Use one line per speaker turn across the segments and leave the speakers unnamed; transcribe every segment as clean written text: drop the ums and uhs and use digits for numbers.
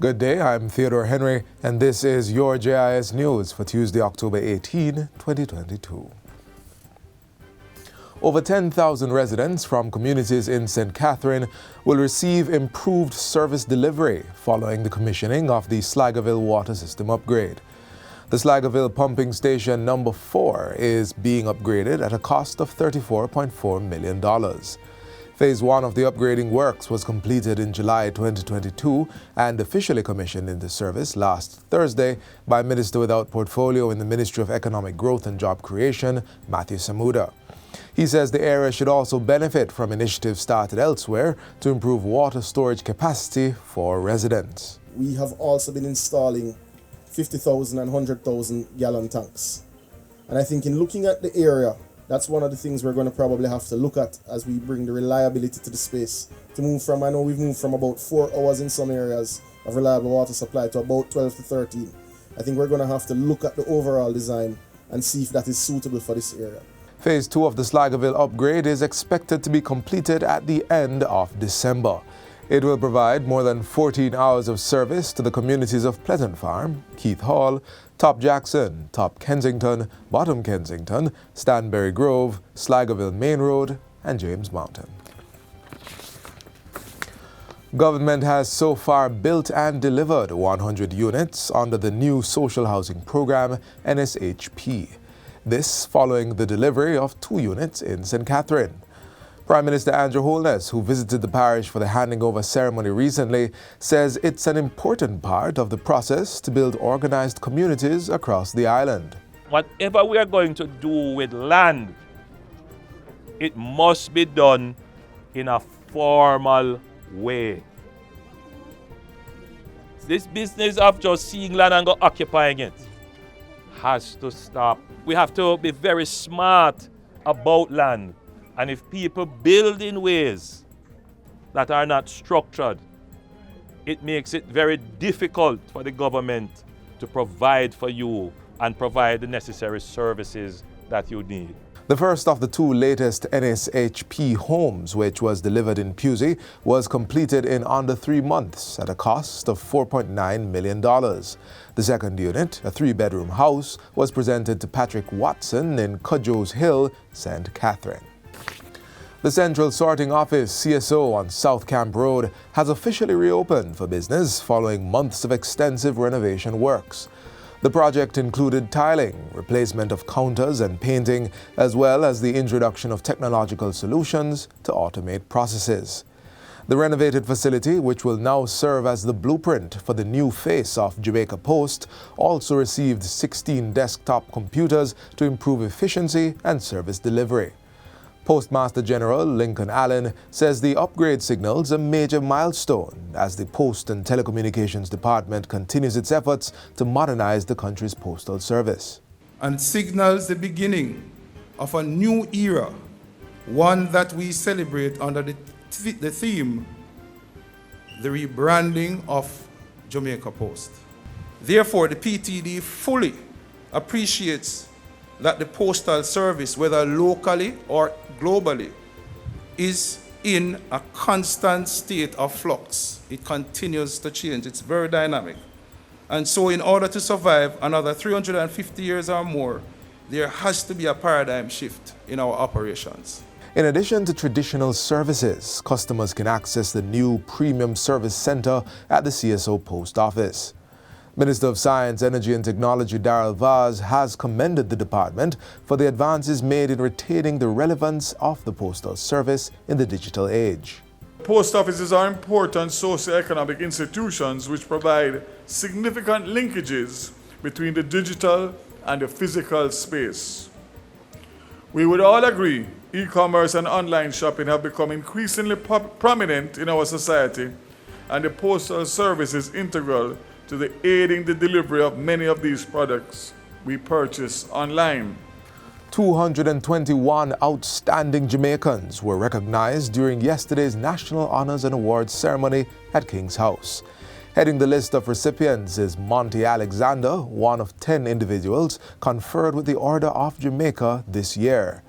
Good day, I'm Theodore Henry, and this is your JIS News for Tuesday, October 18, 2022. Over 10,000 residents from communities in St. Catherine will receive improved service delivery following the commissioning of the Sligerville water system upgrade. The Sligerville pumping station number 4 is being upgraded at a cost of $34.4 million. Phase 1 of the upgrading works was completed in July 2022 and officially commissioned into service last Thursday by Minister without Portfolio in the Ministry of Economic Growth and Job Creation, Matthew Samuda. He says the area should also benefit from initiatives started elsewhere to improve water storage capacity for residents.
We have also been installing 50,000 and 100,000 gallon tanks. And I think in looking at the area, that's one of the things we're going to probably have to look at as we bring the reliability to the space. To move from, I know we've moved from about 4 hours in some areas of reliable water supply to about 12 to 13. I think we're going to have to look at the overall design and see if that is suitable for this area.
Phase 2 of the Sligerville upgrade is expected to be completed at the end of December. It will provide more than 14 hours of service to the communities of Pleasant Farm, Keith Hall, Top Jackson, Top Kensington, Bottom Kensington, Stanberry Grove, Sligerville Main Road, and James Mountain. Government has so far built and delivered 100 units under the new social housing program, NSHP. This following the delivery of 2 units in St. Catherine. Prime Minister Andrew Holness, who visited the parish for the handing over ceremony recently, says it's an important part of the process to build organized communities across the island.
Whatever we are going to do with land, it must be done in a formal way. This business of just seeing land and go occupying it has to stop. We have to be very smart about land. And if people build in ways that are not structured, it makes it very difficult for the government to provide for you and provide the necessary services that you need.
The first of the 2 latest NSHP homes, which was delivered in Pusey, was completed in under 3 months at a cost of $4.9 million. The second unit, a 3-bedroom house, was presented to Patrick Watson in Cudjoe's Hill, St. Catherine. The Central Sorting Office, CSO, on South Camp Road has officially reopened for business following months of extensive renovation works. The project included tiling, replacement of counters and painting, as well as the introduction of technological solutions to automate processes. The renovated facility, which will now serve as the blueprint for the new face of Jamaica Post, also received 16 desktop computers to improve efficiency and service delivery. Postmaster General Lincoln Allen says the upgrade signals a major milestone as the Post and Telecommunications Department continues its efforts to modernize the country's postal service.
And signals the beginning of a new era, one that we celebrate under the theme, the rebranding of Jamaica Post. Therefore, the PTD fully appreciates that the postal service, whether locally or globally, is in a constant state of flux. It continues to change. It's very dynamic. And so in order to survive another 350 years or more, there has to be a paradigm shift in our operations.
In addition to traditional services, customers can access the new Premium Service Center at the CSO Post Office. Minister of Science, Energy and Technology Darrell Vaz has commended the department for the advances made in retaining the relevance of the postal service in the digital age.
Post offices are important socio-economic institutions which provide significant linkages between the digital and the physical space. We would all agree e-commerce and online shopping have become increasingly prominent in our society, and the postal service is integral to the aiding the delivery of many of these products we purchase online.
221 outstanding Jamaicans were recognized during yesterday's National Honors and Awards ceremony at King's House. Heading the list of recipients is Monty Alexander, one of 10 individuals conferred with the Order of Jamaica this year.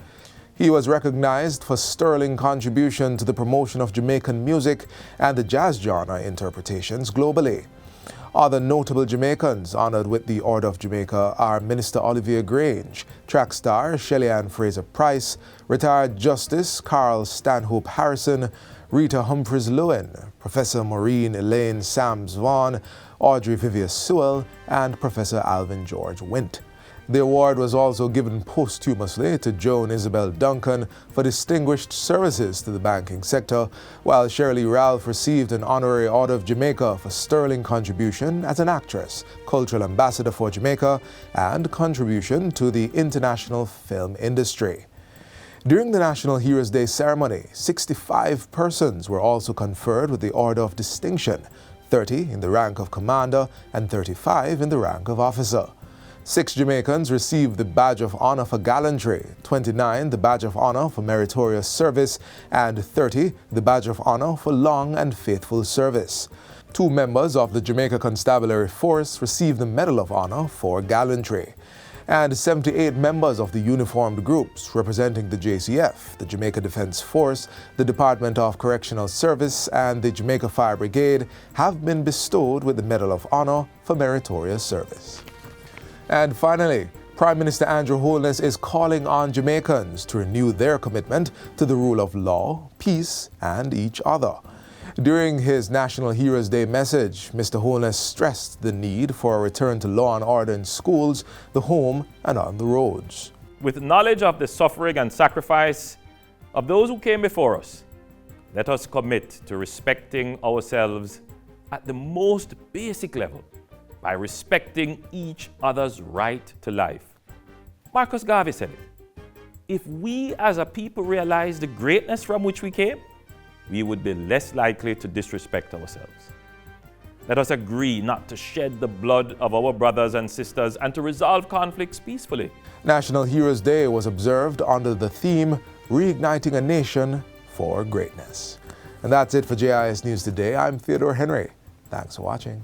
He was recognized for sterling contribution to the promotion of Jamaican music and the jazz genre interpretations globally. Other notable Jamaicans honored with the Order of Jamaica are Minister Olivia Grange, track star Shelley-Ann Fraser-Price, retired Justice Carl Stanhope Harrison, Rita Humphreys-Lewin, Professor Maureen Elaine Sams-Vaughan, Audrey Vivius Sewell, and Professor Alvin George Wint. The award was also given posthumously to Joan Isabel Duncan for distinguished services to the banking sector, while Shirley Ralph received an honorary Order of Jamaica for sterling contribution as an actress, cultural ambassador for Jamaica, and contribution to the international film industry. During the National Heroes Day ceremony, 65 persons were also conferred with the Order of Distinction, 30 in the rank of Commander and 35 in the rank of Officer. 6 Jamaicans received the Badge of Honor for Gallantry, 29 the Badge of Honor for Meritorious Service, and 30 the Badge of Honor for Long and Faithful Service. 2 members of the Jamaica Constabulary Force received the Medal of Honor for Gallantry. And 78 members of the uniformed groups representing the JCF, the Jamaica Defense Force, the Department of Correctional Service, and the Jamaica Fire Brigade have been bestowed with the Medal of Honor for Meritorious Service. And finally, Prime Minister Andrew Holness is calling on Jamaicans to renew their commitment to the rule of law, peace, and each other. During his National Heroes Day message, Mr. Holness stressed the need for a return to law and order in schools, the home, and on the roads.
With knowledge of the suffering and sacrifice of those who came before us, let us commit to respecting ourselves at the most basic level by respecting each other's right to life. Marcus Garvey said it. If we as a people realize the greatness from which we came, we would be less likely to disrespect ourselves. Let us agree not to shed the blood of our brothers and sisters and to resolve conflicts peacefully.
National Heroes Day was observed under the theme, Reigniting a Nation for Greatness. And that's it for JIS News Today. I'm Theodore Henry. Thanks for watching.